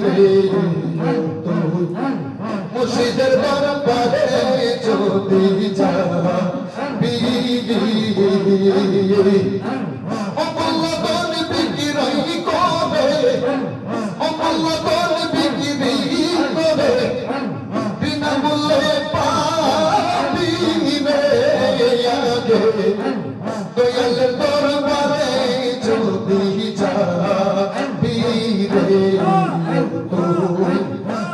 রে তুই মুর্শিদের দরবারে যদি যাবি অমূল্য ধন বিক্রি করে অমূল্য ধন বিক্রি করে বিনামূল্যে পাবি রে আগে দয়ালের দরবারে যদি যাবি রে তুই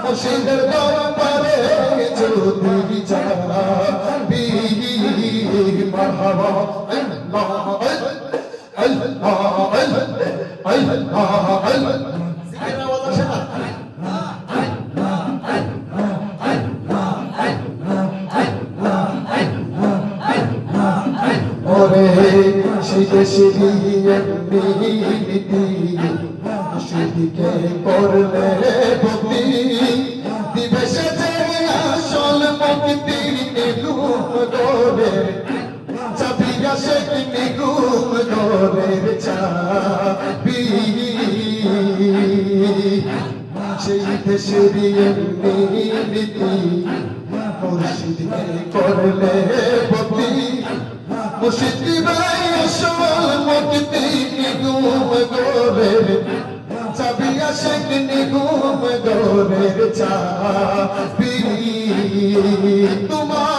মুর্শিদের দরবারে যদি যাবি মারহাবা আল্লাহ আল্লাহ আল্লাহ জিকির আওয়াজ আসে না ওরে শিখে শিখিয়ে নীতি শিখিকে করলে ভক্তি দিবে সে আসল মুক্তি নিগুম করে চাবি আসে নিগুম করে চাবি সেই দেশের নীতি মুর্শিদকে করলে ভক্তি মুর্শিদ ভাই আসল মুক্তি নিগুম করে চাবি আসে নিগুম করে চাবি তোমার